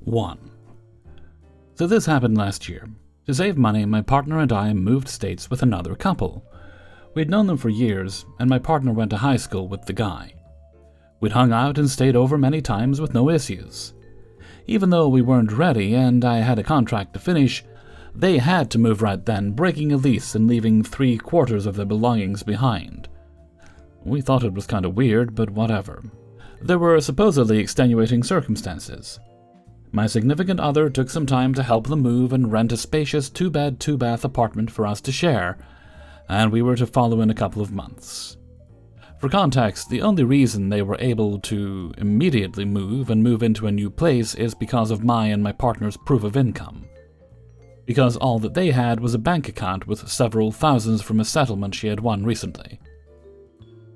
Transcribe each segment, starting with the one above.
1. So this happened last year. To save money, my partner and I moved states with another couple. We'd known them for years, and my partner went to high school with the guy. We'd hung out and stayed over many times with no issues. Even though we weren't ready and I had a contract to finish, they had to move right then, breaking a lease and leaving 3/4 of their belongings behind. We thought it was kind of weird, but whatever. There were supposedly extenuating circumstances. My significant other took some time to help them move and rent a spacious 2-bed, 2-bath apartment for us to share, and we were to follow in a couple of months. For context, the only reason they were able to immediately move into a new place is because of my and my partner's proof of income. Because all that they had was a bank account with several thousands from a settlement she had won recently.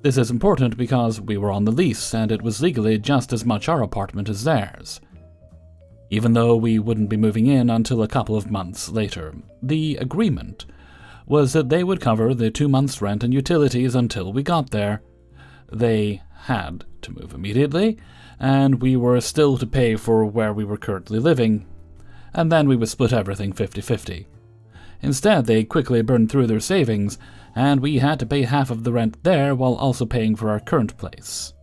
This is important because we were on the lease and it was legally just as much our apartment as theirs. Even though we wouldn't be moving in until a couple of months later, the agreement was that they would cover the 2 months' rent and utilities until we got there. They had to move immediately, and we were still to pay for where we were currently living, and then we would split everything 50-50. Instead, they quickly burned through their savings, and we had to pay half of the rent there while also paying for our current place.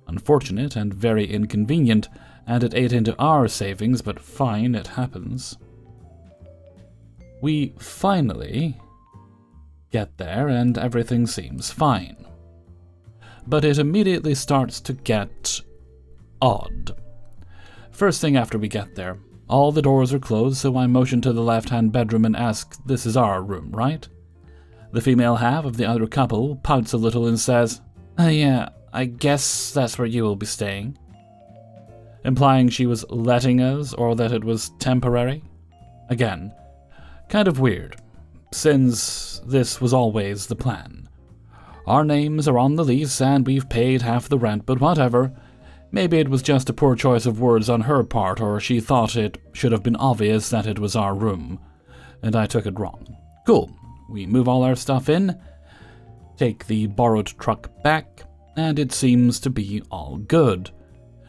Unfortunate and very inconvenient, and it ate into our savings, but fine, it happens. We finally get there, and everything seems fine. But it immediately starts to get odd. First thing after we get there, all the doors are closed, so I motion to the left-hand bedroom and ask, "This is our room, right?" The female half of the other couple pouts a little and says, "Yeah, I guess that's where you will be staying," implying she was letting us or that it was temporary. Again, kind of weird, since this was always the plan. Our names are on the lease and we've paid half the rent, but whatever. Maybe it was just a poor choice of words on her part, or she thought it should have been obvious that it was our room, and I took it wrong. Cool. We move all our stuff in, take the borrowed truck back, and it seems to be all good.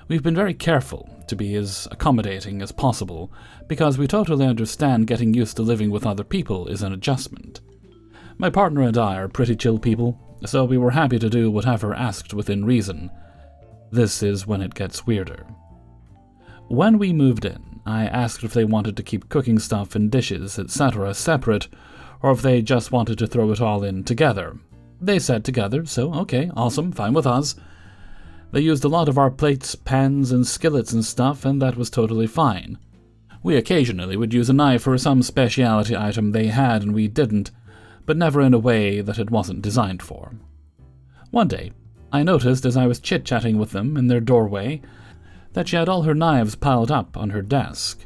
We've been very careful to be as accommodating as possible, because we totally understand getting used to living with other people is an adjustment. My partner and I are pretty chill people, so we were happy to do whatever asked within reason. This is when it gets weirder. When we moved in, I asked if they wanted to keep cooking stuff and dishes, etc. separate, or if they just wanted to throw it all in together. They said together, so okay, awesome, fine with us. They used a lot of our plates, pans, and skillets and stuff, and that was totally fine. We occasionally would use a knife for some specialty item they had and we didn't, but never in a way that it wasn't designed for. One day, I noticed as I was chit-chatting with them in their doorway that she had all her knives piled up on her desk.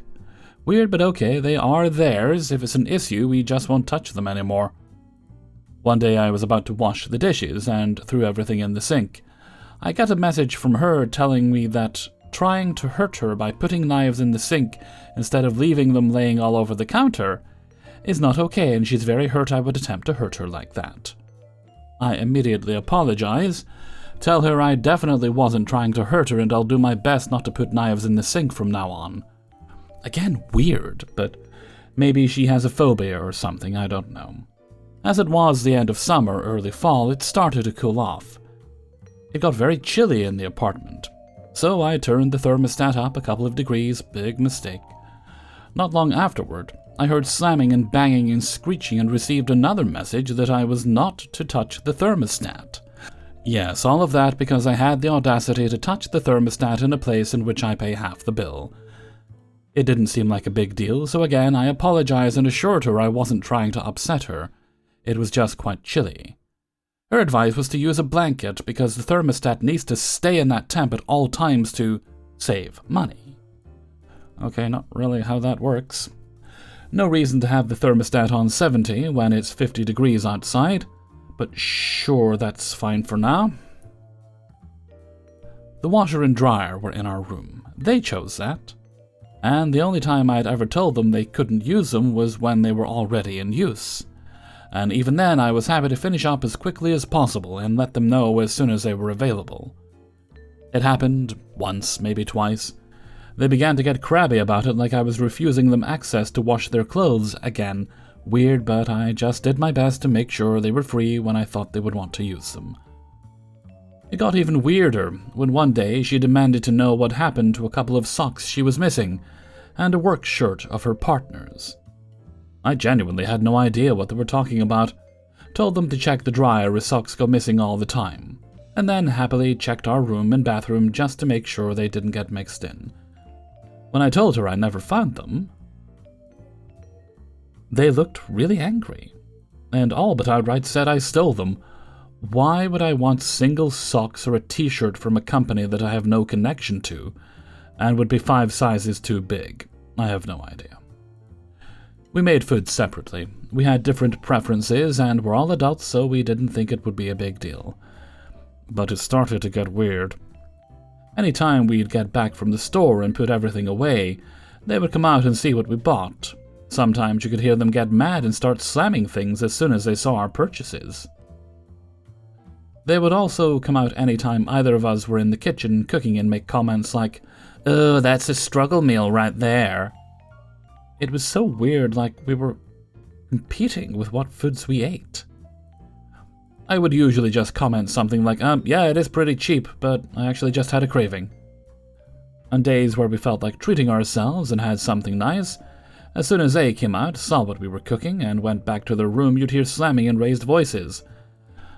Weird, but okay, they are theirs. If it's an issue, we just won't touch them anymore. One day I was about to wash the dishes and threw everything in the sink. I got a message from her telling me that trying to hurt her by putting knives in the sink instead of leaving them laying all over the counter is not okay, and she's very hurt I would attempt to hurt her like that. I immediately apologize, tell her I definitely wasn't trying to hurt her and I'll do my best not to put knives in the sink from now on. Again, weird, but maybe she has a phobia or something, I don't know. As it was the end of summer, early fall, it started to cool off. It got very chilly in the apartment, so I turned the thermostat up a couple of degrees, big mistake. Not long afterward, I heard slamming and banging and screeching and received another message that I was not to touch the thermostat. Yes, all of that because I had the audacity to touch the thermostat in a place in which I pay half the bill. It didn't seem like a big deal, so again I apologized and assured her I wasn't trying to upset her. It was just quite chilly. Her advice was to use a blanket because the thermostat needs to stay in that temp at all times to save money. Okay, not really how that works. No reason to have the thermostat on 70 when it's 50 degrees outside, but sure, that's fine for now. The washer and dryer were in our room. They chose that. And the only time I'd ever told them they couldn't use them was when they were already in use. And even then I was happy to finish up as quickly as possible and let them know as soon as they were available. It happened once, maybe twice, They began to get crabby about it, like I was refusing them access to wash their clothes again. Weird, but I just did my best to make sure they were free when I thought they would want to use them. It got even weirder when one day she demanded to know what happened to a couple of socks she was missing, and a work shirt of her partner's. I genuinely had no idea what they were talking about, told them to check the dryer as socks go missing all the time, and then happily checked our room and bathroom just to make sure they didn't get mixed in. When I told her I never found them, they looked really angry, and all but outright said I stole them. Why would I want single socks or a t-shirt from a company that I have no connection to, and would be 5 sizes too big? I have no idea. We made food separately. We had different preferences, and we're all adults, so we didn't think it would be a big deal. But it started to get weird. Any time we'd get back from the store and put everything away, they would come out and see what we bought. Sometimes you could hear them get mad and start slamming things as soon as they saw our purchases. They would also come out anytime either of us were in the kitchen cooking and make comments like, "Oh, that's a struggle meal right there." It was so weird, like we were competing with what foods we ate. I would usually just comment something like, yeah, it is pretty cheap, but I actually just had a craving. On days where we felt like treating ourselves and had something nice, as soon as they came out, saw what we were cooking, and went back to their room, you'd hear slamming and raised voices.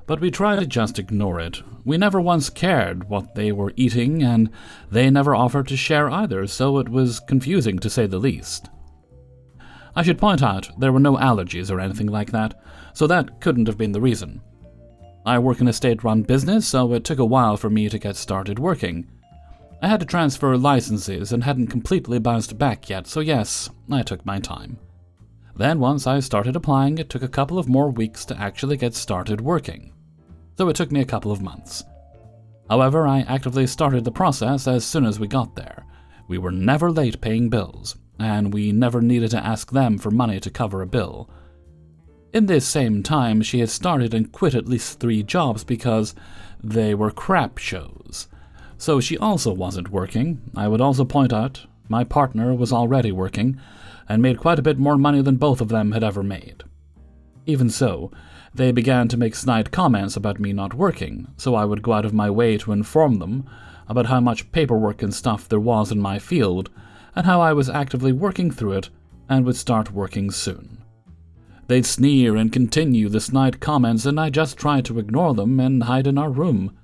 But we tried to just ignore it. We never once cared what they were eating, and they never offered to share either, so it was confusing to say the least. I should point out there were no allergies or anything like that, so that couldn't have been the reason. I work in a state-run business, so it took a while for me to get started working. I had to transfer licenses and hadn't completely bounced back yet, so yes, I took my time. Then once I started applying, it took a couple of more weeks to actually get started working. So it took me a couple of months. However, I actively started the process as soon as we got there. We were never late paying bills, and we never needed to ask them for money to cover a bill. In this same time, she had started and quit at least 3 jobs because they were crap shows. So she also wasn't working. I would also point out my partner was already working, and made quite a bit more money than both of them had ever made. Even so, they began to make snide comments about me not working, so I would go out of my way to inform them about how much paperwork and stuff there was in my field, and how I was actively working through it and would start working soon. They'd sneer and continue the snide comments, and I just tried to ignore them and hide in our room.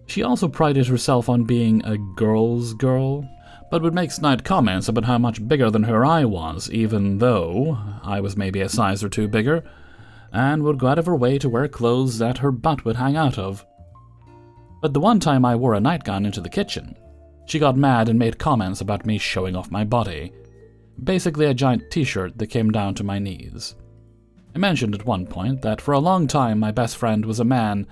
She also prided herself on being a girl's girl, but would make snide comments about how much bigger than her I was, even though I was maybe a size or 2 bigger, and would go out of her way to wear clothes that her butt would hang out of. But the one time I wore a nightgown into the kitchen, she got mad and made comments about me showing off my body. Basically a giant t-shirt that came down to my knees. I mentioned at one point that for a long time my best friend was a man,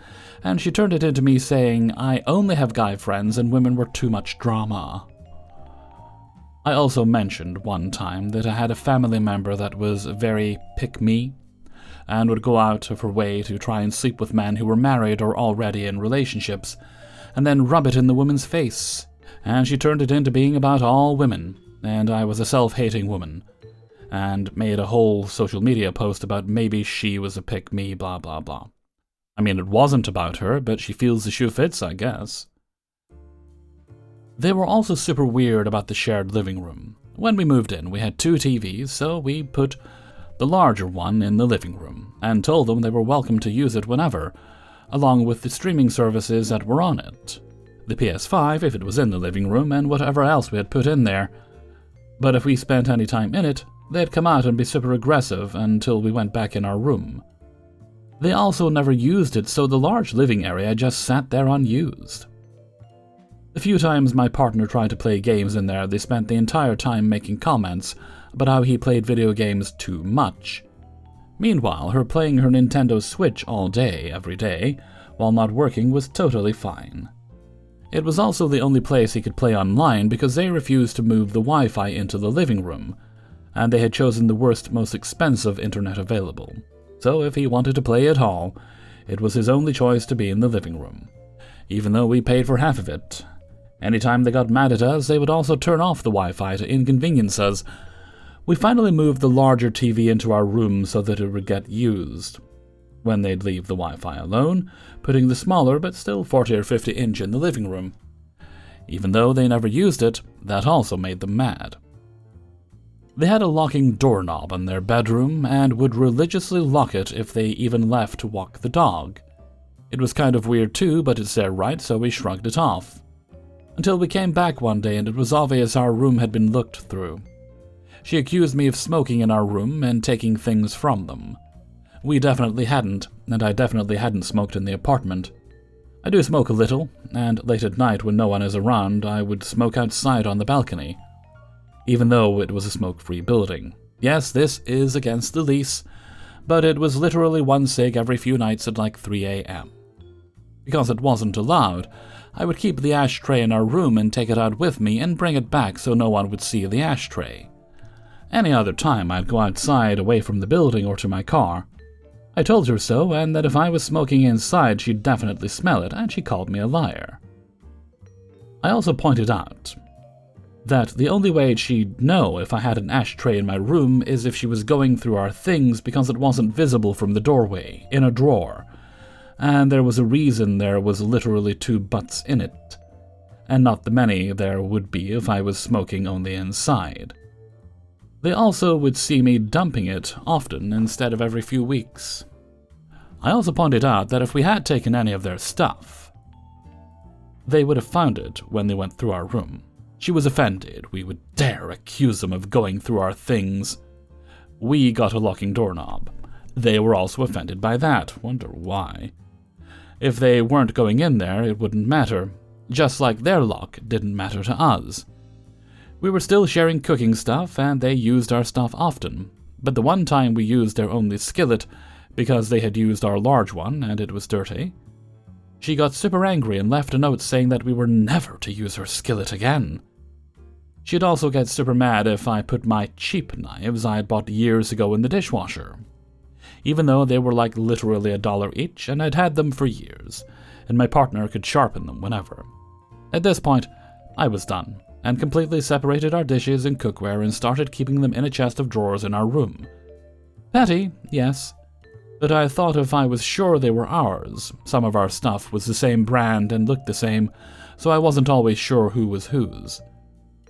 and she turned it into me saying I only have guy friends and women were too much drama. I also mentioned one time that I had a family member that was very pick-me, and would go out of her way to try and sleep with men who were married or already in relationships, and then rub it in the woman's face, and she turned it into being about all women, and I was a self-hating woman, and made a whole social media post about maybe she was a pick-me, blah blah blah. I mean, it wasn't about her, but she feels the shoe fits, I guess. They were also super weird about the shared living room. When we moved in, we had 2 TVs, so we put the larger one in the living room, and told them they were welcome to use it whenever, along with the streaming services that were on it. The PS5 if it was in the living room, and whatever else we had put in there. But if we spent any time in it, they'd come out and be super aggressive until we went back in our room. They also never used it, so the large living area just sat there unused. The few times my partner tried to play games in there, they spent the entire time making comments about how he played video games too much. Meanwhile, her playing her Nintendo Switch all day, every day, while not working was totally fine. It was also the only place he could play online because they refused to move the Wi-Fi into the living room, and they had chosen the worst, most expensive internet available. So if he wanted to play at all, it was his only choice to be in the living room, even though we paid for half of it. Anytime they got mad at us, they would also turn off the Wi-Fi to inconvenience us. We finally moved the larger TV into our room so that it would get used when they'd leave the Wi-Fi alone, putting the smaller but still 40 or 50 inch in the living room. Even though they never used it, that also made them mad. They had a locking doorknob in their bedroom and would religiously lock it if they even left to walk the dog. It was kind of weird too, but it's their right, so we shrugged it off. Until we came back one day and it was obvious our room had been looked through. She accused me of smoking in our room and taking things from them. We definitely hadn't, and I definitely hadn't smoked in the apartment. I do smoke a little, and late at night when no one is around, I would smoke outside on the balcony, even though it was a smoke-free building. Yes, this is against the lease, but it was literally one cig every few nights at like 3 a.m. Because it wasn't allowed, I would keep the ashtray in our room and take it out with me and bring it back so no one would see the ashtray. Any other time I'd go outside away from the building or to my car. I told her so, and that if I was smoking inside she'd definitely smell it, and she called me a liar. I also pointed out that the only way she'd know if I had an ashtray in my room is if she was going through our things because it wasn't visible from the doorway, in a drawer, and there was a reason there was literally 2 butts in it, and not the many there would be if I was smoking only inside. They also would see me dumping it often instead of every few weeks. I also pointed out that if we had taken any of their stuff, they would have found it when they went through our room. She was offended we would dare accuse them of going through our things. We got a locking doorknob. They were also offended by that. Wonder why. If they weren't going in there, it wouldn't matter, just like their lock didn't matter to us. We were still sharing cooking stuff, and they used our stuff often, but the one time we used their only skillet, because they had used our large one and it was dirty, she got super angry and left a note saying that we were never to use her skillet again. She'd also get super mad if I put my cheap knives I had bought years ago in the dishwasher, even though they were like literally $1 each and I'd had them for years, and my partner could sharpen them whenever. At this point, I was done, and completely separated our dishes and cookware and started keeping them in a chest of drawers in our room. Petty, yes, but I thought if I was sure they were ours, some of our stuff was the same brand and looked the same, so I wasn't always sure who was whose.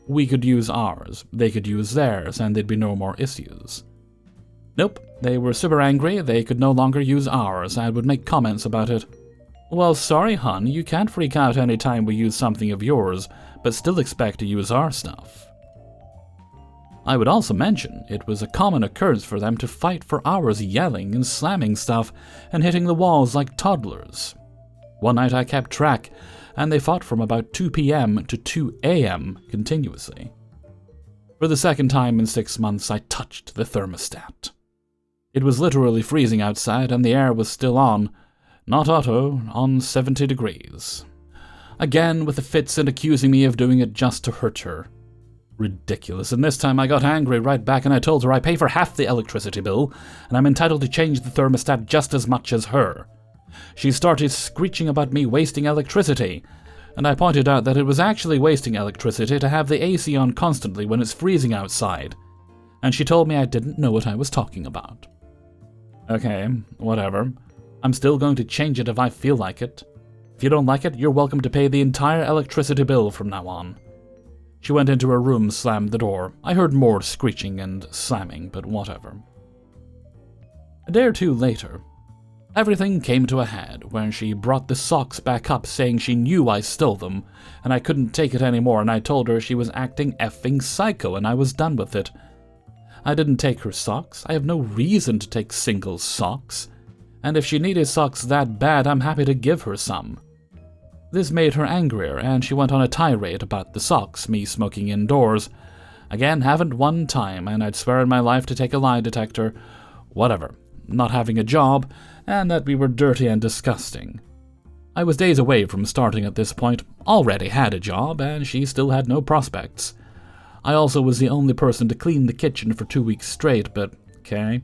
We could use ours, they could use theirs, and there'd be no more issues. Nope, they were super angry, they could no longer use ours, and would make comments about it. Well, sorry, hun, you can't freak out any time we use something of yours, but still expect to use our stuff. I would also mention it was a common occurrence for them to fight for hours yelling and slamming stuff and hitting the walls like toddlers. One night I kept track, and they fought from about 2 p.m. to 2 a.m. continuously. For the second time in 6 months, I touched the thermostat. It was literally freezing outside, and the air was still on, not auto, on 70 degrees. Again with the fits and accusing me of doing it just to hurt her. Ridiculous, and this time I got angry right back and I told her I pay for half the electricity bill, and I'm entitled to change the thermostat just as much as her. She started screeching about me wasting electricity, and I pointed out that it was actually wasting electricity to have the AC on constantly when it's freezing outside, and she told me I didn't know what I was talking about. Okay, whatever. I'm still going to change it if I feel like it. If you don't like it, you're welcome to pay the entire electricity bill from now on. She went into her room, slammed the door. I heard more screeching and slamming, but whatever. A day or two later, everything came to a head when she brought the socks back up saying she knew I stole them, and I couldn't take it anymore, and I told her she was acting effing psycho and I was done with it. I didn't take her socks. I have no reason to take single socks. And if she needed socks that bad, I'm happy to give her some. This made her angrier, and she went on a tirade about the socks, me smoking indoors. Again, haven't one time, and I'd swear in my life to take a lie detector. Whatever. Not having a job, and that we were dirty and disgusting. I was days away from starting at this point, already had a job, and she still had no prospects. I also was the only person to clean the kitchen for 2 weeks straight, but okay.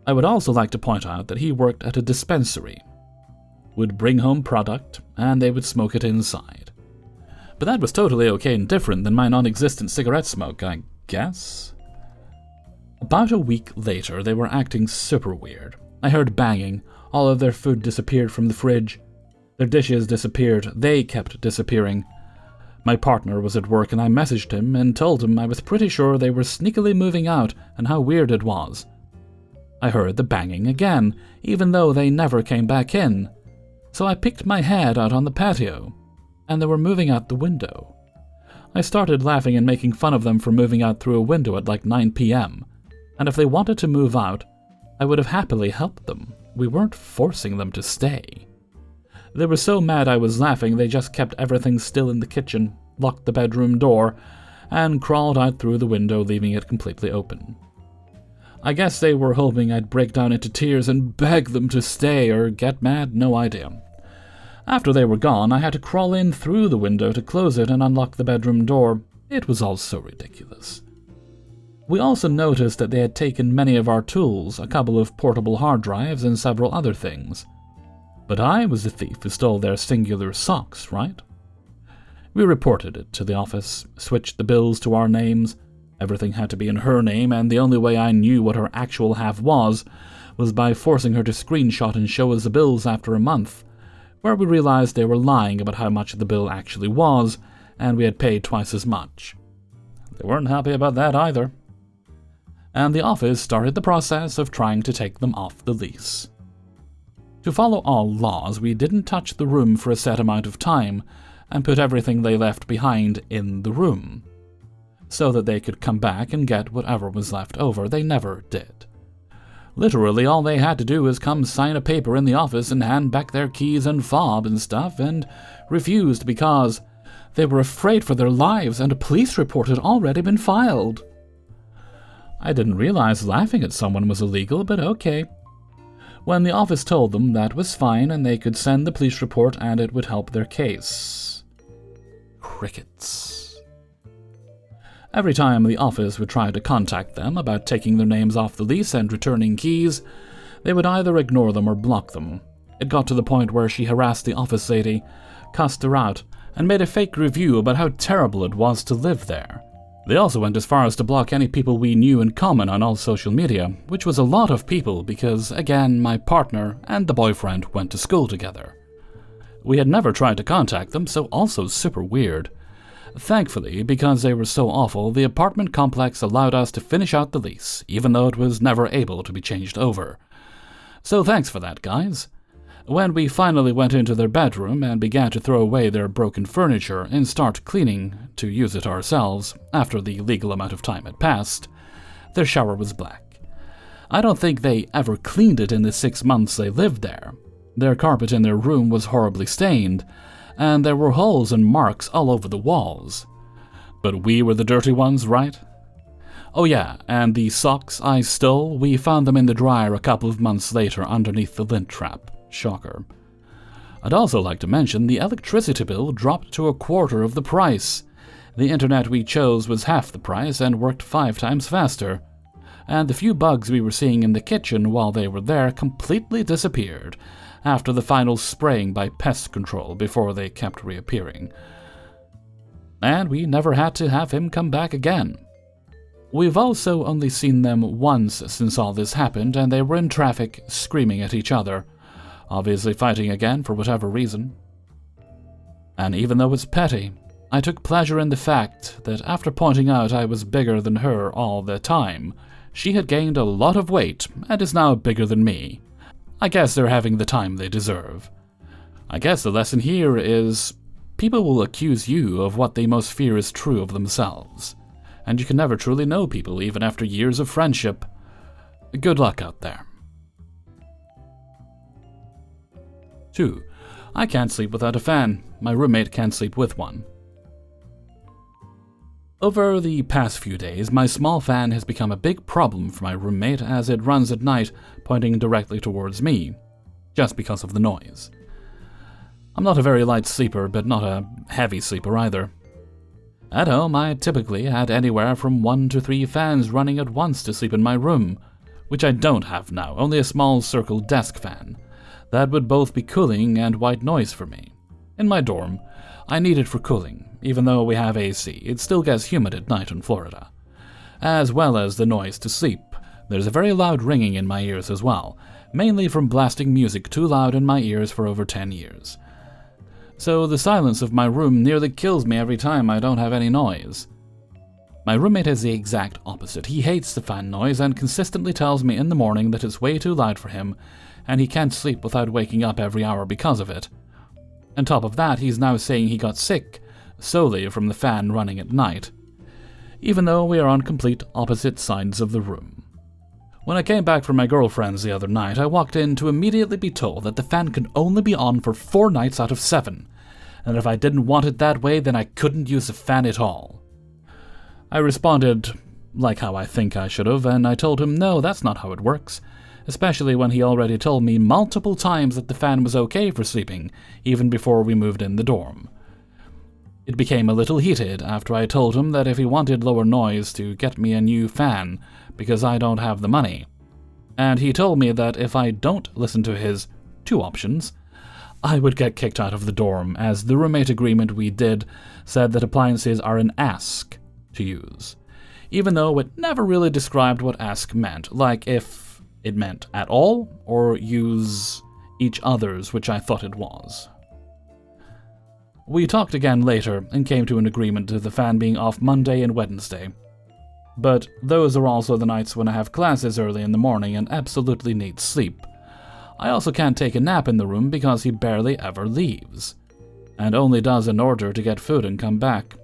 I would also like to point out that he worked at a dispensary. would bring home product, and they would smoke it inside. But that was totally okay and different than my non-existent cigarette smoke, I guess? About a week later, they were acting super weird. I heard banging, all of their food disappeared from the fridge. Their dishes disappeared, they kept disappearing. My partner was at work and I messaged him and told him I was pretty sure they were sneakily moving out and how weird it was. I heard the banging again, even though they never came back in. So I peeked my head out on the patio, and they were moving out the window. I started laughing and making fun of them for moving out through a window at like 9 p.m. And if they wanted to move out, I would have happily helped them. We weren't forcing them to stay. They were so mad I was laughing they just kept everything still in the kitchen, locked the bedroom door, and crawled out through the window, leaving it completely open. I guess they were hoping I'd break down into tears and beg them to stay or get mad, no idea. After they were gone, I had to crawl in through the window to close it and unlock the bedroom door. It was all so ridiculous. We also noticed that they had taken many of our tools, a couple of portable hard drives, and several other things. But I was the thief who stole their singular socks, right? We reported it to the office, switched the bills to our names. Everything had to be in her name, and the only way I knew what her actual half was by forcing her to screenshot and show us the bills after a month, where we realized they were lying about how much the bill actually was, and we had paid twice as much. They weren't happy about that either. And the office started the process of trying to take them off the lease. To follow all laws, we didn't touch the room for a set amount of time, and put everything they left behind in the room, so that they could come back and get whatever was left over. They never did. Literally, all they had to do was come sign a paper in the office and hand back their keys and fob and stuff, and refused because they were afraid for their lives and a police report had already been filed. I didn't realize laughing at someone was illegal, but okay. When the office told them that was fine and they could send the police report and it would help their case. Crickets. Every time the office would try to contact them about taking their names off the lease and returning keys, they would either ignore them or block them. It got to the point where she harassed the office lady, cussed her out, and made a fake review about how terrible it was to live there. They also went as far as to block any people we knew in common on all social media, which was a lot of people because, again, my partner and the boyfriend went to school together. We had never tried to contact them, so also super weird. Thankfully, because they were so awful, the apartment complex allowed us to finish out the lease, even though it was never able to be changed over. So thanks for that, guys. When we finally went into their bedroom and began to throw away their broken furniture and start cleaning to use it ourselves, after the legal amount of time had passed, their shower was black. I don't think they ever cleaned it in the 6 months they lived there. Their carpet in their room was horribly stained, and there were holes and marks all over the walls. But we were the dirty ones, right? Oh yeah, and the socks I stole, we found them in the dryer a couple of months later underneath the lint trap. Shocker. I'd also like to mention the electricity bill dropped to 1/4 of the price. The internet we chose was half the price and worked 5 times faster. And the few bugs we were seeing in the kitchen while they were there completely disappeared after the final spraying by pest control before they kept reappearing. And we never had to have him come back again. We've also only seen them once since all this happened, and they were in traffic screaming at each other, obviously fighting again for whatever reason. And even though it's petty, I took pleasure in the fact that after pointing out I was bigger than her all the time, she had gained a lot of weight and is now bigger than me. I guess they're having the time they deserve. I guess the lesson here is people will accuse you of what they most fear is true of themselves, and you can never truly know people even after years of friendship. Good luck out there. 2. I can't sleep without a fan. My roommate can't sleep with one. Over the past few days, my small fan has become a big problem for my roommate as it runs at night, pointing directly towards me, just because of the noise. I'm not a very light sleeper, but not a heavy sleeper either. At home, I typically had anywhere from 1 to 3 fans running at once to sleep in my room, which I don't have now, only a small circle desk fan. That would both be cooling and white noise for me. In my dorm, I need it for cooling. Even though we have AC, it still gets humid at night in Florida. As well as the noise to sleep. There's a very loud ringing in my ears as well, mainly from blasting music too loud in my ears for over 10 years. So the silence of my room nearly kills me every time I don't have any noise. My roommate is the exact opposite. He hates the fan noise and consistently tells me in the morning that it's way too loud for him, and he can't sleep without waking up every hour because of it. On top of that, he's now saying he got sick solely from the fan running at night, even though we are on complete opposite sides of the room. When I came back from my girlfriend's the other night, I walked in to immediately be told that the fan could only be on for 4 nights out of 7, and if I didn't want it that way, then I couldn't use the fan at all. I responded like how I think I should have, and I told him no, that's not how it works, especially when he already told me multiple times that the fan was okay for sleeping, even before we moved in the dorm. It became a little heated after I told him that if he wanted lower noise to get me a new fan, because I don't have the money. And he told me that if I don't listen to his 2 options, I would get kicked out of the dorm, as the roommate agreement we did said that appliances are an ask to use, even though it never really described what ask meant, like if it meant at all, or use each other's, which I thought it was. We talked again later and came to an agreement to the fan being off Monday and Wednesday. But those are also the nights when I have classes early in the morning and absolutely need sleep. I also can't take a nap in the room because he barely ever leaves, and only does in order to get food and come back.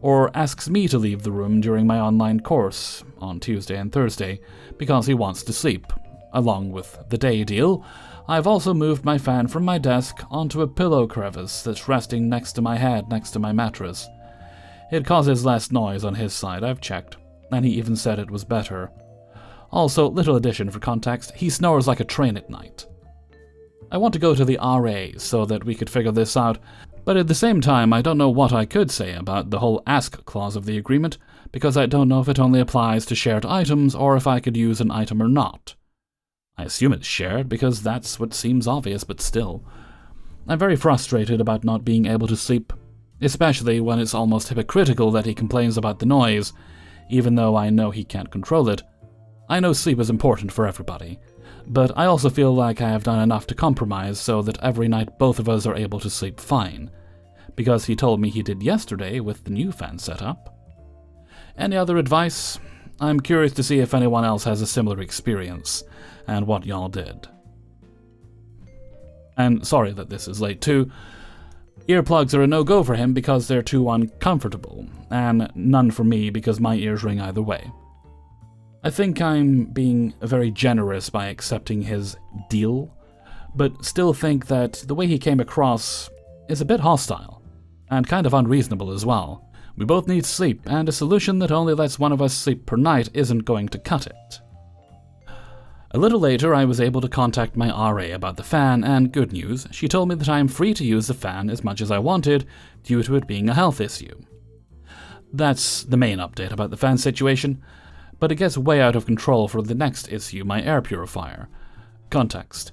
Or asks me to leave the room during my online course on Tuesday and Thursday because he wants to sleep. Along with the day deal, I've also moved my fan from my desk onto a pillow crevice that's resting next to my head next to my mattress. It causes less noise on his side, I've checked, and he even said it was better. Also, little addition for context, he snores like a train at night. I want to go to the RA so that we could figure this out, but at the same time I don't know what I could say about the whole ask clause of the agreement, because I don't know if it only applies to shared items or if I could use an item or not. I assume it's shared because that's what seems obvious, but still. I'm very frustrated about not being able to sleep, especially when it's almost hypocritical that he complains about the noise, even though I know he can't control it. I know sleep is important for everybody, but I also feel like I have done enough to compromise so that every night both of us are able to sleep fine, because he told me he did yesterday with the new fan setup. Any other advice? I'm curious to see if anyone else has a similar experience, and what y'all did. And sorry that this is late too. Earplugs are a no-go for him because they're too uncomfortable, and none for me because my ears ring either way. I think I'm being very generous by accepting his deal, but still think that the way he came across is a bit hostile, and kind of unreasonable as well. We both need sleep, and a solution that only lets one of us sleep per night isn't going to cut it. A little later, I was able to contact my RA about the fan, and good news, she told me that I am free to use the fan as much as I wanted, due to it being a health issue. That's the main update about the fan situation, but it gets way out of control for the next issue, my air purifier. Context.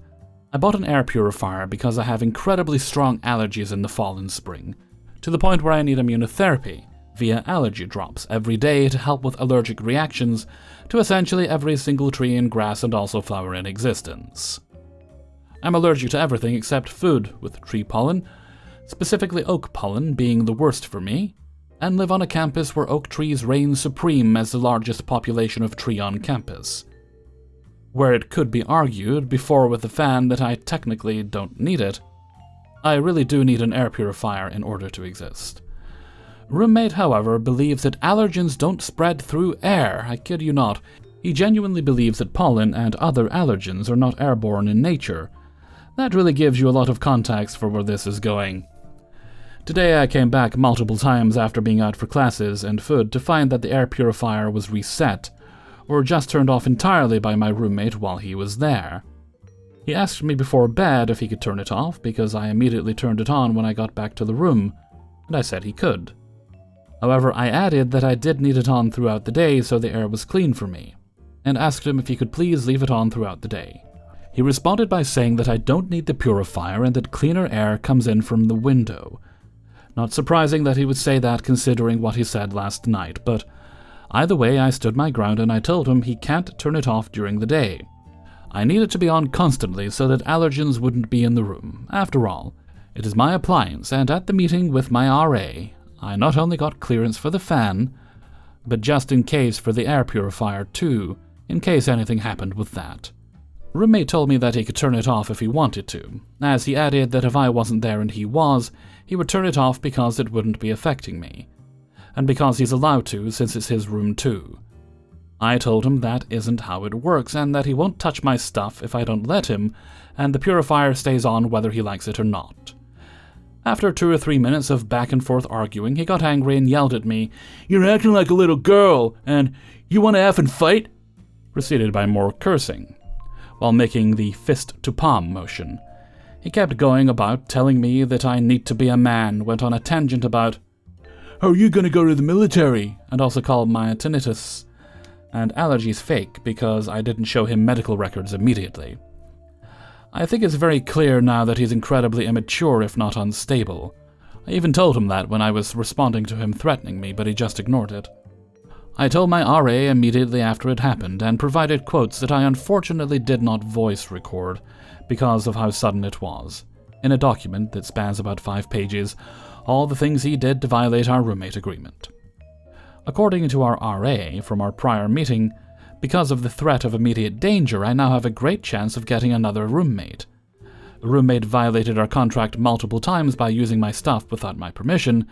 I bought an air purifier because I have incredibly strong allergies in the fall and spring, to the point where I need immunotherapy via allergy drops every day to help with allergic reactions to essentially every single tree and grass and also flower in existence. I'm allergic to everything except food with tree pollen, specifically oak pollen being the worst for me, and live on a campus where oak trees reign supreme as the largest population of tree on campus. Where it could be argued before with the fan that I technically don't need it, I really do need an air purifier in order to exist. Roommate, however, believes that allergens don't spread through air. I kid you not. He genuinely believes that pollen and other allergens are not airborne in nature. That really gives you a lot of context for where this is going. Today I came back multiple times after being out for classes and food to find that the air purifier was reset, or just turned off entirely by my roommate while he was there. He asked me before bed if he could turn it off because I immediately turned it on when I got back to the room, and I said he could. However, I added that I did need it on throughout the day so the air was clean for me, and asked him if he could please leave it on throughout the day. He responded by saying that I don't need the purifier and that cleaner air comes in from the window. Not surprising that he would say that considering what he said last night, but either way I stood my ground and I told him he can't turn it off during the day. I need it to be on constantly so that allergens wouldn't be in the room. After all, it is my appliance, and at the meeting with my RA, I not only got clearance for the fan, but just in case for the air purifier too, in case anything happened with that. Roommate told me that he could turn it off if he wanted to, as he added that if I wasn't there and he was, he would turn it off because it wouldn't be affecting me, and because he's allowed to since it's his room too. I told him that isn't how it works and that he won't touch my stuff if I don't let him, and the purifier stays on whether he likes it or not. After 2 or 3 minutes of back and forth arguing, he got angry and yelled at me, "You're acting like a little girl, and you want to effing fight?" Preceded by more cursing, while making the fist-to-palm motion. He kept going about telling me that I need to be a man, went on a tangent about, "How are you going to go to the military?" and also called my tinnitus and allergies fake because I didn't show him medical records immediately. I think it's very clear now that he's incredibly immature, if not unstable. I even told him that when I was responding to him threatening me, but he just ignored it. I told my RA immediately after it happened, and provided quotes that I unfortunately did not voice record because of how sudden it was, in a document that spans about 5 pages, all the things he did to violate our roommate agreement. According to our RA from our prior meeting, because of the threat of immediate danger, I now have a great chance of getting another roommate. The roommate violated our contract multiple times by using my stuff without my permission,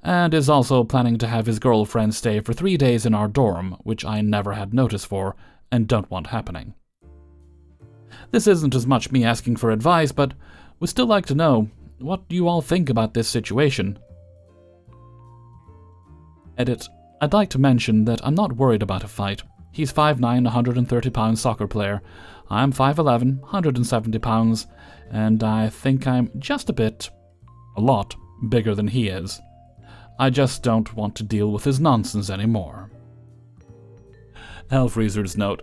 and is also planning to have his girlfriend stay for 3 days in our dorm, which I never had notice for and don't want happening. This isn't as much me asking for advice, but would still like to know, what do you all think about this situation? Edit. I'd like to mention that I'm not worried about a fight. He's 5'9", 130-pound soccer player. I'm 5'11", 170 pounds, and I think I'm just a lot, bigger than he is. I just don't want to deal with his nonsense anymore. Hellfreezer's note.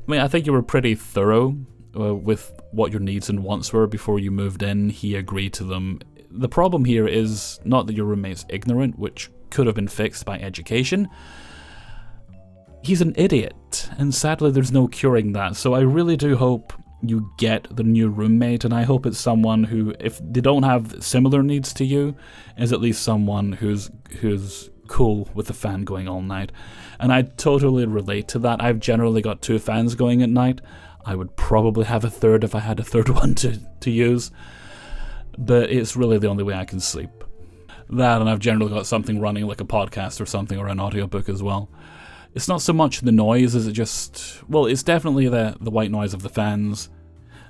I think you were pretty thorough with what your needs and wants were before you moved in. He agreed to them. The problem here is not that your roommate's ignorant, which could have been fixed by education. He's an idiot, and sadly there's no curing that, so I really do hope you get the new roommate, and I hope it's someone who, if they don't have similar needs to you, is at least someone who's cool with the fan going all night. And I totally relate to that. I've generally got 2 fans going at night. I would probably have a third if I had a third one to use, but it's really the only way I can sleep. That, and I've generally got something running like a podcast or something, or an audiobook as well. It's not so much the noise as it just, well, it's definitely the white noise of the fans,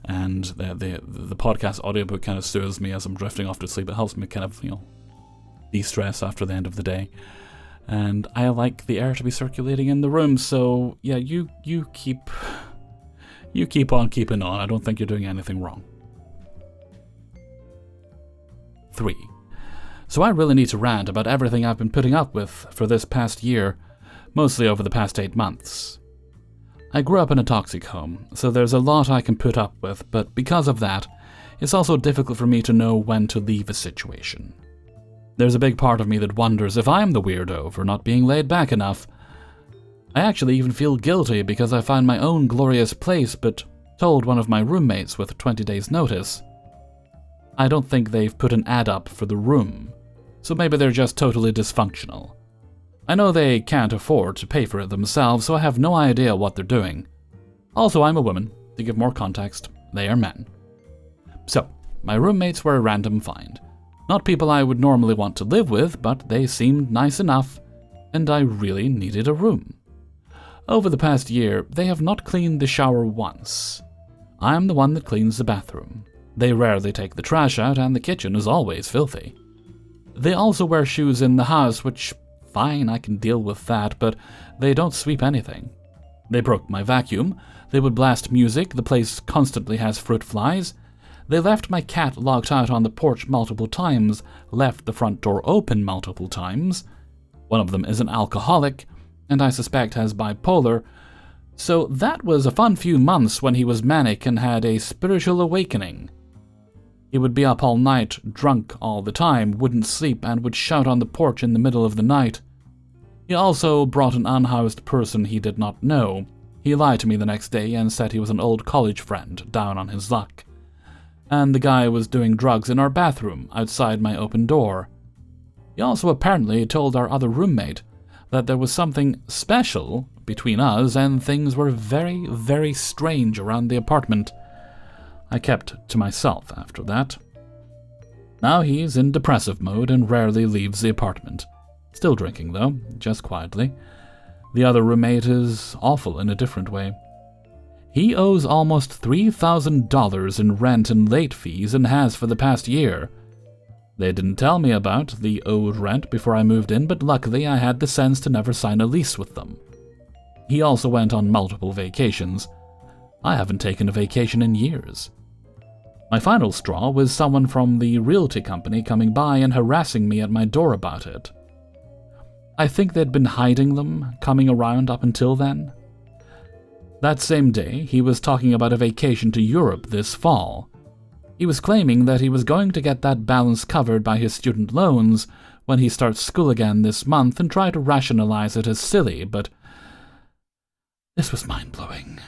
and the podcast audiobook kind of stirs me as I'm drifting off to sleep. It helps me kind of, de-stress after the end of the day. And I like the air to be circulating in the room, so yeah, you keep on keeping on. I don't think you're doing anything wrong. 3. So I really need to rant about everything I've been putting up with for this past year, mostly over the past 8 months. I grew up in a toxic home, so there's a lot I can put up with, but because of that, it's also difficult for me to know when to leave a situation. There's a big part of me that wonders if I'm the weirdo for not being laid back enough. I actually even feel guilty because I found my own glorious place but told one of my roommates with 20 days notice. I don't think they've put an ad up for the room, so maybe they're just totally dysfunctional. I know they can't afford to pay for it themselves, so I have no idea what they're doing. Also, I'm a woman. To give more context, they are men. So, my roommates were a random find. Not people I would normally want to live with, but they seemed nice enough, and I really needed a room. Over the past year, they have not cleaned the shower once. I'm the one that cleans the bathroom. They rarely take the trash out, and the kitchen is always filthy. They also wear shoes in the house, which, fine, I can deal with that, but they don't sweep anything. They broke my vacuum. They would blast music. The place constantly has fruit flies. They left my cat locked out on the porch multiple times, left the front door open multiple times. One of them is an alcoholic, and I suspect has bipolar, So that was a fun few months when he was manic and had a spiritual awakening. He would be up all night, drunk all the time, wouldn't sleep, and would shout on the porch in the middle of the night. He also brought an unhoused person he did not know. He lied to me the next day and said he was an old college friend, down on his luck. And the guy was doing drugs in our bathroom, outside my open door. He also apparently told our other roommate that there was something special between us and things were very, very strange around the apartment. I kept to myself after that. Now he's in depressive mode and rarely leaves the apartment. Still drinking though, just quietly. The other roommate is awful in a different way. He owes almost $3,000 in rent and late fees and has for the past year. They didn't tell me about the owed rent before I moved in, but luckily I had the sense to never sign a lease with them. He also went on multiple vacations. I haven't taken a vacation in years. My final straw was someone from the realty company coming by and harassing me at my door about it. I think they'd been hiding them, coming around up until then. That same day, he was talking about a vacation to Europe this fall. He was claiming that he was going to get that balance covered by his student loans when he starts school again this month and try to rationalize it as silly, but this was mind-blowing.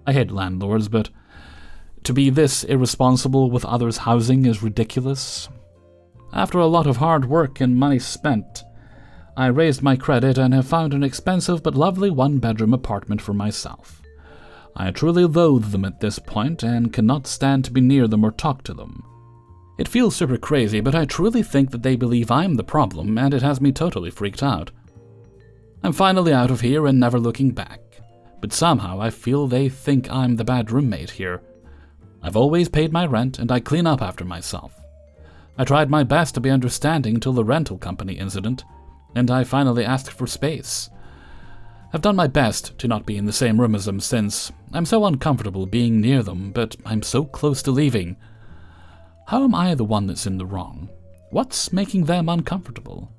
I hate landlords, but to be this irresponsible with others' housing is ridiculous. After a lot of hard work and money spent, I raised my credit and have found an expensive but lovely one-bedroom apartment for myself. I truly loathe them at this point and cannot stand to be near them or talk to them. It feels super crazy, but I truly think that they believe I'm the problem, and it has me totally freaked out. I'm finally out of here and never looking back, but somehow I feel they think I'm the bad roommate here. I've always paid my rent and I clean up after myself. I tried my best to be understanding till the rental company incident, and I finally asked for space. I've done my best to not be in the same room as them since. I'm so uncomfortable being near them, but I'm so close to leaving. How am I the one that's in the wrong? What's making them uncomfortable?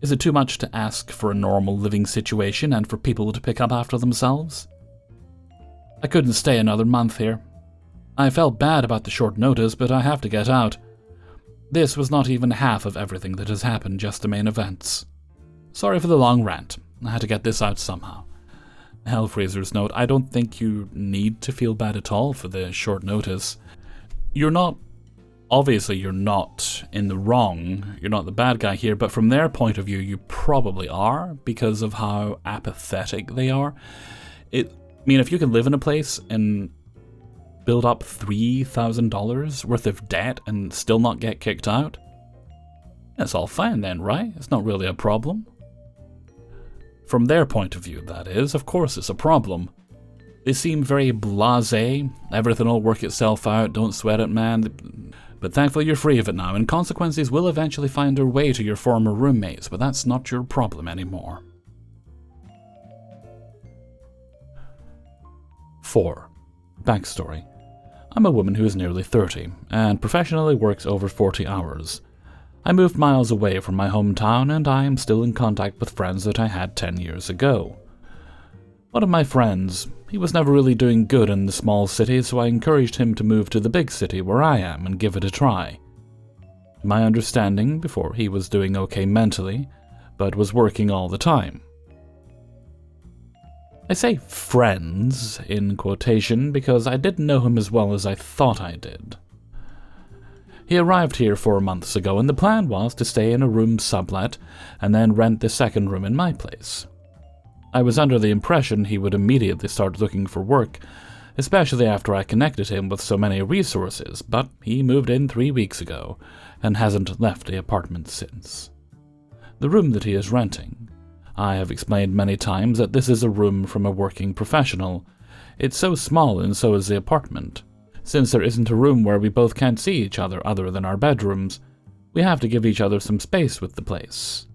Is it too much to ask for a normal living situation and for people to pick up after themselves? I couldn't stay another month here. I felt bad about the short notice, but I have to get out. This was not even half of everything that has happened, just the main events. Sorry for the long rant. I had to get this out somehow. Hellfreezer's note, I don't think you need to feel bad at all for the short notice. Obviously you're not in the wrong, you're not the bad guy here, but from their point of view you probably are, because of how apathetic they are. If you can live in a place and build up $3,000 worth of debt and still not get kicked out, that's all fine then, right? It's not really a problem. From their point of view, that is, of course it's a problem. They seem very blasé, everything will work itself out, don't sweat it, man. But thankfully you're free of it now, and consequences will eventually find their way to your former roommates, but that's not your problem anymore. 4. Backstory. I'm a woman who is nearly 30, and professionally works over 40 hours. I moved miles away from my hometown, and I am still in contact with friends that I had 10 years ago. One of my friends, he was never really doing good in the small city, so I encouraged him to move to the big city where I am and give it a try. To my understanding, before he was doing okay mentally, but was working all the time. I say friends in quotation because I didn't know him as well as I thought I did. He arrived here 4 months ago, and the plan was to stay in a room sublet and then rent the second room in my place. I was under the impression he would immediately start looking for work, especially after I connected him with so many resources, but he moved in 3 weeks ago and hasn't left the apartment since. The room that he is renting, I have explained many times that this is a room from a working professional. It's so small and so is the apartment. Since there isn't a room where we both can't see each other than our bedrooms, we have to give each other some space with the place.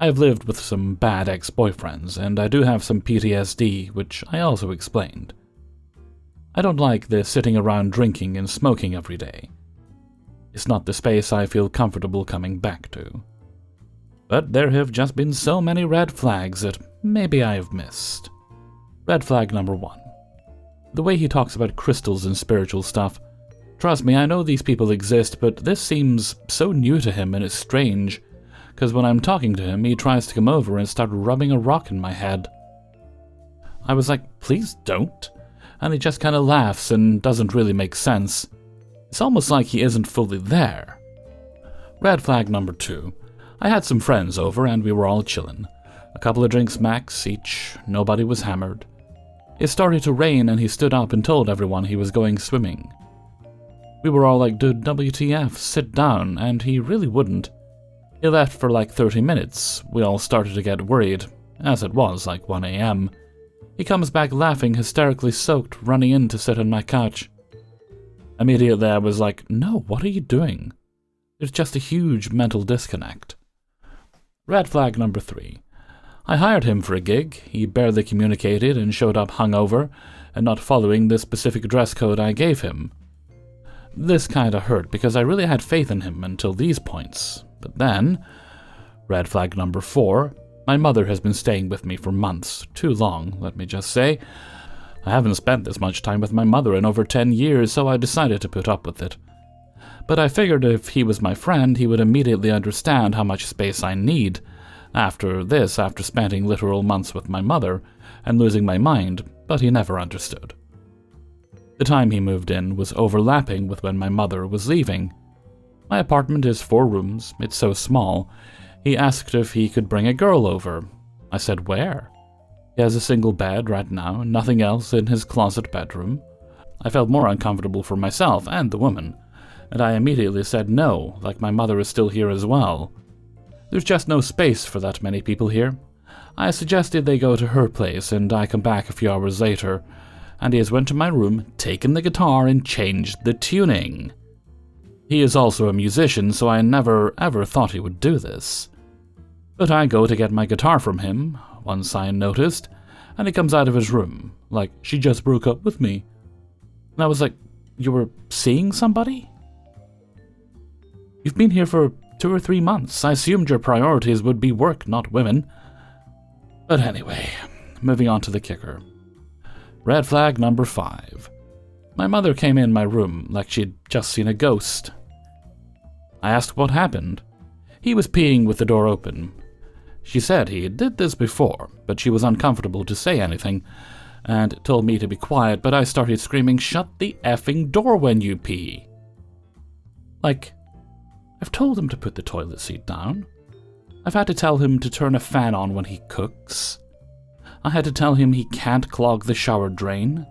I've lived with some bad ex-boyfriends, and I do have some PTSD, which I also explained. I don't like the sitting around drinking and smoking every day. It's not the space I feel comfortable coming back to. But there have just been so many red flags that maybe I have missed. Red flag number 1. The way he talks about crystals and spiritual stuff. Trust me, I know these people exist, but this seems so new to him and it's strange, because when I'm talking to him, he tries to come over and start rubbing a rock in my head. I was like, please don't, and he just kind of laughs and doesn't really make sense. It's almost like he isn't fully there. Red flag number 2. I had some friends over and we were all chillin'. A couple of drinks max each, nobody was hammered. It started to rain and he stood up and told everyone he was going swimming. We were all like, dude, WTF, sit down, and he really wouldn't. He left for like 30 minutes. We all started to get worried, as it was like 1 a.m. He comes back laughing, hysterically soaked, running in to sit on my couch. Immediately I was like, no, what are you doing? There's just a huge mental disconnect. Red flag number 3. I hired him for a gig. He barely communicated and showed up hungover and not following the specific dress code I gave him. This kinda hurt because I really had faith in him until these points. But then, red flag number 4, my mother has been staying with me for months. Too long, let me just say. I haven't spent this much time with my mother in over 10 years, so I decided to put up with it. But I figured if he was my friend, he would immediately understand how much space I need. After spending literal months with my mother and losing my mind, but he never understood. The time he moved in was overlapping with when my mother was leaving. My apartment is 4 rooms, it's so small. He asked if he could bring a girl over. I said, where? He has a single bed right now, nothing else in his closet bedroom. I felt more uncomfortable for myself and the woman, and I immediately said no, like my mother is still here as well. There's just no space for that many people here. I suggested they go to her place and I come back a few hours later, and he has went to my room, taken the guitar, and changed the tuning. He is also a musician, so I never ever thought he would do this. But I go to get my guitar from him, once I noticed, and he comes out of his room, like, she just broke up with me. And I was like, you were seeing somebody? You've been here for 2 or 3 months. I assumed your priorities would be work, not women. But anyway, moving on to the kicker. Red flag number 5. My mother came in my room like she'd just seen a ghost. I asked what happened. He was peeing with the door open. She said he did this before, but she was uncomfortable to say anything, and told me to be quiet, but I started screaming, shut the effing door when you pee. Like, I've told him to put the toilet seat down. I've had to tell him to turn a fan on when he cooks. I had to tell him he can't clog the shower drain.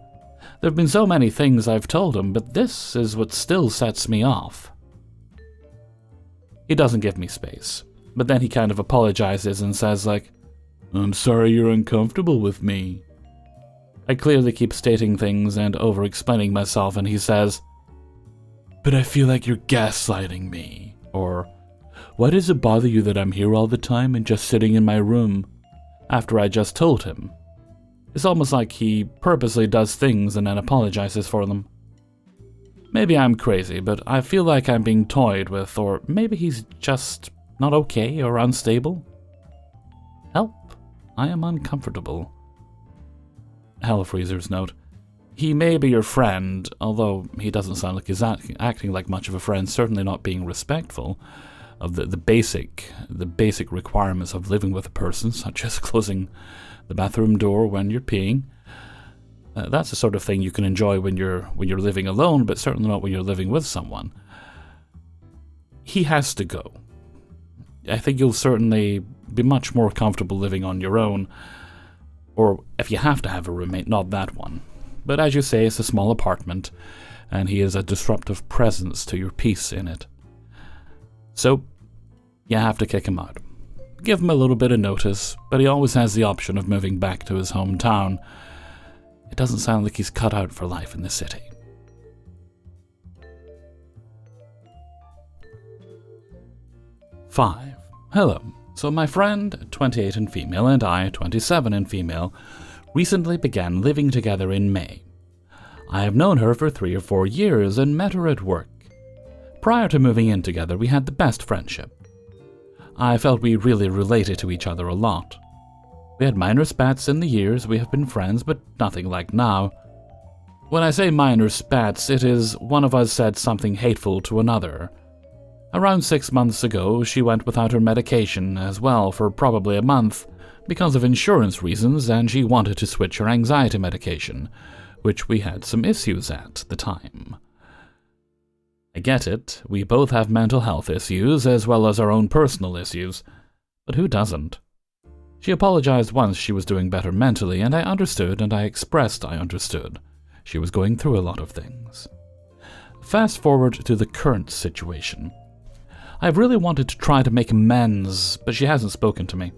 There have been so many things I've told him, but this is what still sets me off. He doesn't give me space, but then he kind of apologizes and says like, I'm sorry you're uncomfortable with me. I clearly keep stating things and over-explaining myself, and he says, but I feel like you're gaslighting me. Or, why does it bother you that I'm here all the time and just sitting in my room? After I just told him. It's almost like he purposely does things and then apologizes for them. Maybe I'm crazy, but I feel like I'm being toyed with, or maybe he's just not okay or unstable. Help, I am uncomfortable. Hellfreezer's note. He may be your friend, although he doesn't sound like he's acting like much of a friend, certainly not being respectful of the basic requirements of living with a person, such as closing the bathroom door when you're peeing. That's the sort of thing you can enjoy when you're living alone, but certainly not when you're living with someone. He has to go. I think you'll certainly be much more comfortable living on your own, or if you have to have a roommate, not that one. But as you say, it's a small apartment, and he is a disruptive presence to your peace in it. So, you have to kick him out. Give him a little bit of notice, but he always has the option of moving back to his hometown. It doesn't sound like he's cut out for life in the city. Five. Hello. So my friend, 28 and female, and I, 27 and female, recently began living together in May. I have known her for 3 or 4 years and met her at work. Prior to moving in together, we had the best friendship. I felt we really related to each other a lot. We had minor spats in the years we have been friends, but nothing like now. When I say minor spats, it is one of us said something hateful to another. Around 6 months ago, she went without her medication as well for probably a month because of insurance reasons, and she wanted to switch her anxiety medication, which we had some issues at the time. I get it, we both have mental health issues as well as our own personal issues, but who doesn't? She apologized once she was doing better mentally, and I understood, and I expressed I understood. She was going through a lot of things. Fast forward to the current situation. I've really wanted to try to make amends, but she hasn't spoken to me.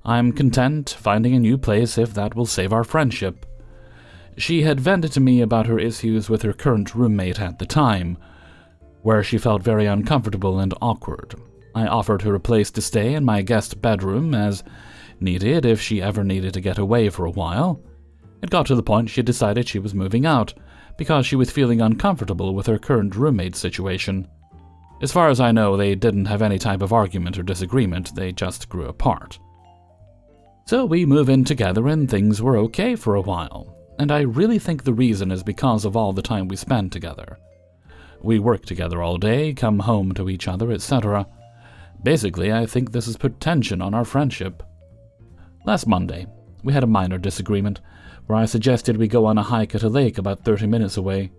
I'm content finding a new place if that will save our friendship. She had vented to me about her issues with her current roommate at the time, where she felt very uncomfortable and awkward. I offered her a place to stay in my guest bedroom as needed if she ever needed to get away for a while. It got to the point she decided she was moving out because she was feeling uncomfortable with her current roommate situation. As far as I know, they didn't have any type of argument or disagreement, they just grew apart. So we move in together and things were okay for a while, and I really think the reason is because of all the time we spend together. We work together all day, come home to each other, etc. Basically, I think this has put tension on our friendship. Last Monday, we had a minor disagreement, where I suggested we go on a hike at a lake about 30 minutes away.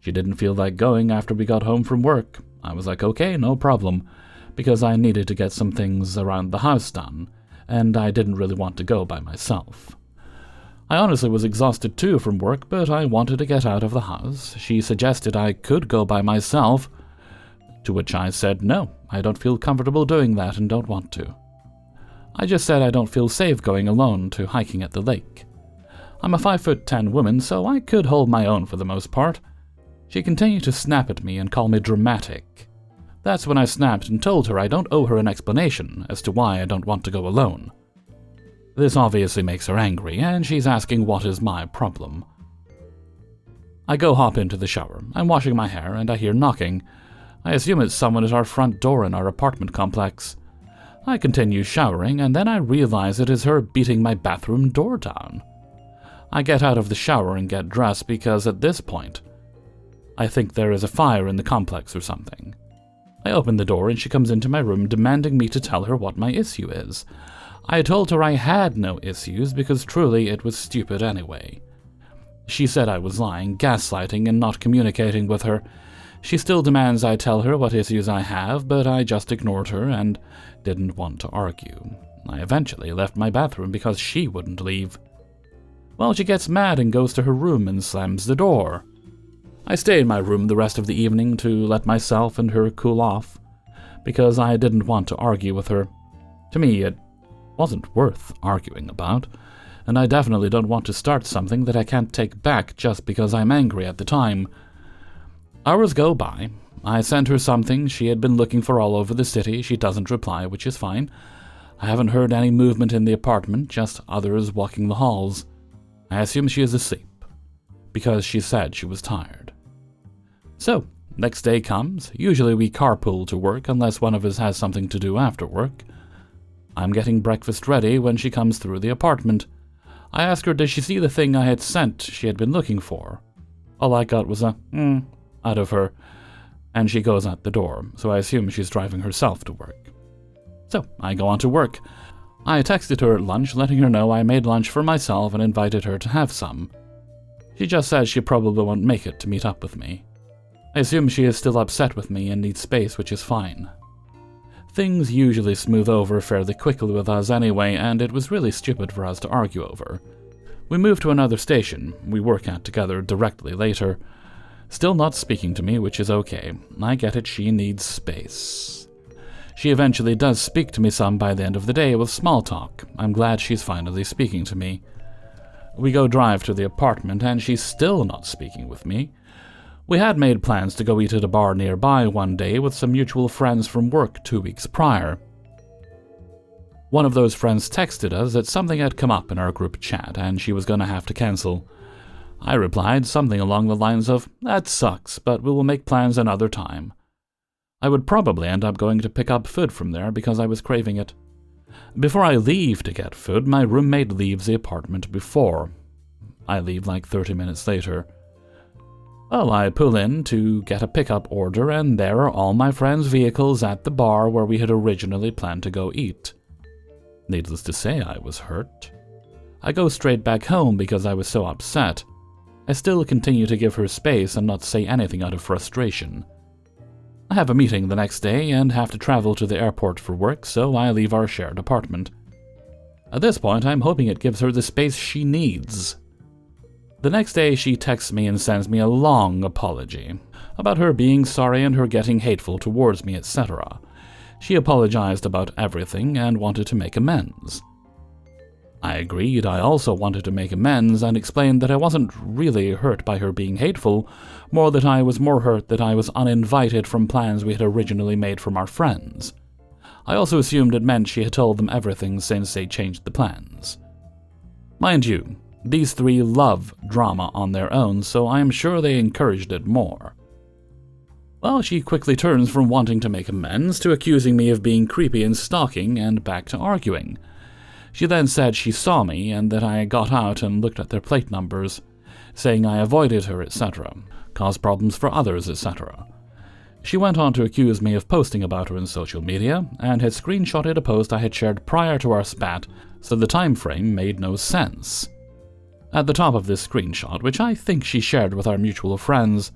She didn't feel like going after we got home from work. I was like, okay, no problem, because I needed to get some things around the house done, and I didn't really want to go by myself. I honestly was exhausted too from work, but I wanted to get out of the house. She suggested I could go by myself, to which I said, no, I don't feel comfortable doing that and don't want to. I just said I don't feel safe going alone to hiking at the lake. I'm a 5'10" woman, so I could hold my own for the most part. She continued to snap at me and call me dramatic. That's when I snapped and told her I don't owe her an explanation as to why I don't want to go alone. This obviously makes her angry, and she's asking what is my problem. I go hop into the shower. I'm washing my hair, and I hear knocking. I assume it's someone at our front door in our apartment complex. I continue showering, and then I realize it is her beating my bathroom door down. I get out of the shower and get dressed because at this point, I think there is a fire in the complex or something. I open the door and she comes into my room demanding me to tell her what my issue is. I told her I had no issues because truly it was stupid anyway. She said I was lying, gaslighting, and not communicating with her. She still demands I tell her what issues I have, but I just ignored her and didn't want to argue. I eventually left my bathroom because she wouldn't leave. Well, she gets mad and goes to her room and slams the door. I stay in my room the rest of the evening to let myself and her cool off, because I didn't want to argue with her. To me, it wasn't worth arguing about, and I definitely don't want to start something that I can't take back just because I'm angry at the time. Hours go by. I send her something she had been looking for all over the city. She doesn't reply, which is fine. I haven't heard any movement in the apartment, just others walking the halls. I assume she is asleep, because she said she was tired. So, next day comes. Usually we carpool to work unless one of us has something to do after work. I'm getting breakfast ready when she comes through the apartment. I ask her does she see the thing I had sent she had been looking for. All I got was a out of her, and she goes out the door, so I assume she's driving herself to work. So, I go on to work. I texted her at lunch, letting her know I made lunch for myself and invited her to have some. She just says she probably won't make it to meet up with me. I assume she is still upset with me and needs space, which is fine. Things usually smooth over fairly quickly with us anyway, and it was really stupid for us to argue over. We moved to another station we work at together directly later. Still not speaking to me, which is okay. I get it, she needs space. She eventually does speak to me some by the end of the day with small talk. I'm glad she's finally speaking to me. We go drive to the apartment, and she's still not speaking with me. We had made plans to go eat at a bar nearby one day with some mutual friends from work 2 weeks prior. One of those friends texted us that something had come up in our group chat and she was going to have to cancel. I replied something along the lines of, "That sucks, but we will make plans another time." I would probably end up going to pick up food from there because I was craving it. Before I leave to get food, my roommate leaves the apartment before. I leave like 30 minutes later. Well, I pull in to get a pickup order, and there are all my friends' vehicles at the bar where we had originally planned to go eat. Needless to say, I was hurt. I go straight back home because I was so upset. I still continue to give her space and not say anything out of frustration. I have a meeting the next day and have to travel to the airport for work, so I leave our shared apartment. At this point, I'm hoping it gives her the space she needs. The next day, she texts me and sends me a long apology about her being sorry and her getting hateful towards me, etc. She apologized about everything and wanted to make amends. I agreed. I also wanted to make amends and explained that I wasn't really hurt by her being hateful, more that I was more hurt that I was uninvited from plans we had originally made from our friends. I also assumed it meant she had told them everything since they changed the plans. Mind you, these three love drama on their own, so I am sure they encouraged it more. Well, she quickly turns from wanting to make amends to accusing me of being creepy and stalking and back to arguing. She then said she saw me and that I got out and looked at their plate numbers, saying I avoided her, etc., caused problems for others, etc. She went on to accuse me of posting about her in social media and had screenshotted a post I had shared prior to our spat, so the time frame made no sense. At the top of this screenshot, which I think she shared with our mutual friends,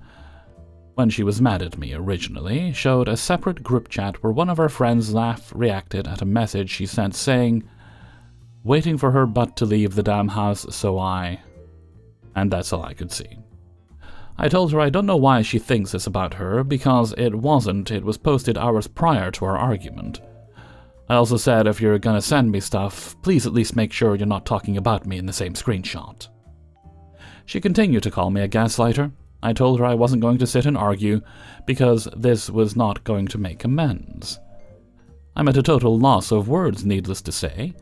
when she was mad at me originally, showed a separate group chat where one of our friends reacted at a message she sent saying, "Waiting for her butt to leave the damn house, so I..." And that's all I could see. I told her I don't know why she thinks this about her, because it wasn't, it was posted hours prior to our argument. I also said if you're gonna send me stuff, please at least make sure you're not talking about me in the same screenshot. She continued to call me a gaslighter. I told her I wasn't going to sit and argue, because this was not going to make amends. I'm at a total loss of words, needless to say,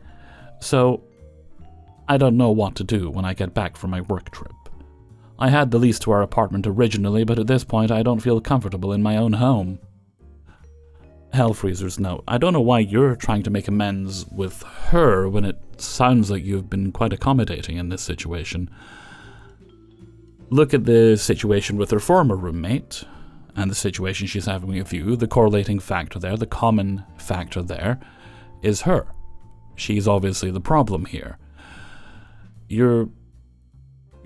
so I don't know what to do when I get back from my work trip. I had the lease to our apartment originally, but at this point I don't feel comfortable in my own home. Hellfreezer's note. I don't know why you're trying to make amends with her when it sounds like you've been quite accommodating in this situation. Look at the situation with her former roommate and the situation she's having with you. The correlating factor there, the common factor there, is her. She's obviously the problem here. Your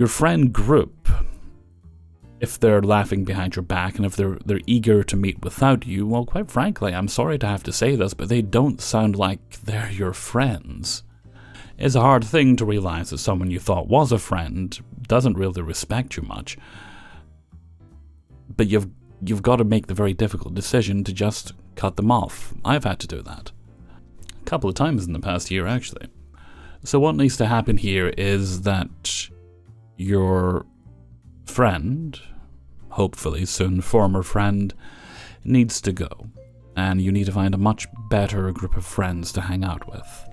friend group, if they're laughing behind your back and if they're eager to meet without you, well, quite frankly, I'm sorry to have to say this, but they don't sound like they're your friends. It's a hard thing to realize that someone you thought was a friend doesn't really respect you much. But you've got to make the very difficult decision to just cut them off. I've had to do that a couple of times in the past year, actually. So what needs to happen here is that your friend, hopefully soon former friend, needs to go, and you need to find a much better group of friends to hang out with.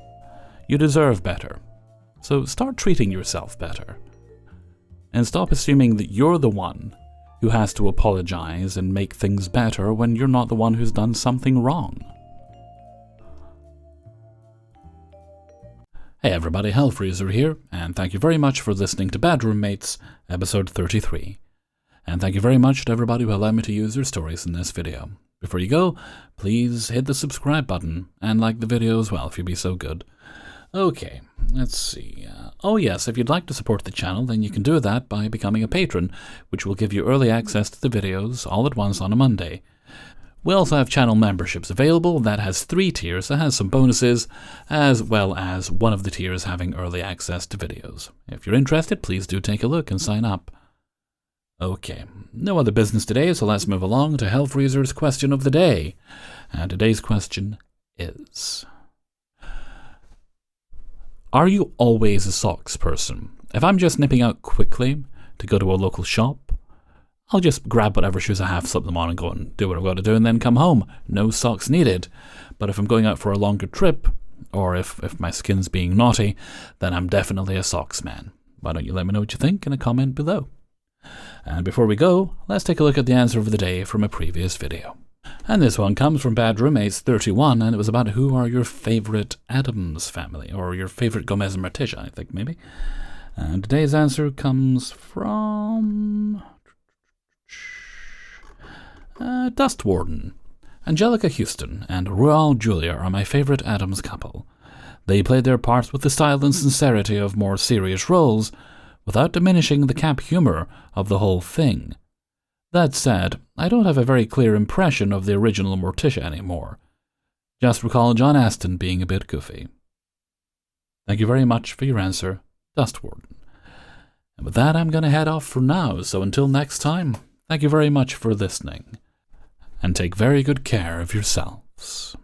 You deserve better, so start treating yourself better, and stop assuming that you're the one who has to apologize and make things better when you're not the one who's done something wrong. Hey everybody, Hellfreezer here, and thank you very much for listening to Bad Roommates, episode 33. And thank you very much to everybody who allowed me to use their stories in this video. Before you go, please hit the subscribe button, and like the video as well if you'd be so good. Okay, let's see. Oh yes, if you'd like to support the channel, then you can do that by becoming a patron, which will give you early access to the videos all at once on a Monday. We also have channel memberships available. That has 3 tiers, that has some bonuses, as well as one of the tiers having early access to videos. If you're interested, please do take a look and sign up. Okay, no other business today, so let's move along to Hellfreezer's question of the day. And today's question is: are you always a socks person? If I'm just nipping out quickly to go to a local shop, I'll just grab whatever shoes I have, slip them on and go and do what I've got to do and then come home. No socks needed. But if I'm going out for a longer trip, or if my skin's being naughty, then I'm definitely a socks man. Why don't you let me know what you think in a comment below? And before we go, let's take a look at the answer of the day from a previous video. And this one comes from Bad Roommates 31, and it was about who are your favorite Addams family, or your favorite Gomez and Morticia, I think, maybe. And today's answer comes from Dust Warden. Angelica Houston and Raul Julia are my favorite Addams couple. They played their parts with the style and sincerity of more serious roles, without diminishing the camp humor of the whole thing. That said, I don't have a very clear impression of the original Morticia anymore. Just recall John Aston being a bit goofy. Thank you very much for your answer, Dust Warden. And with that, I'm going to head off for now, so until next time, thank you very much for listening, and take very good care of yourselves.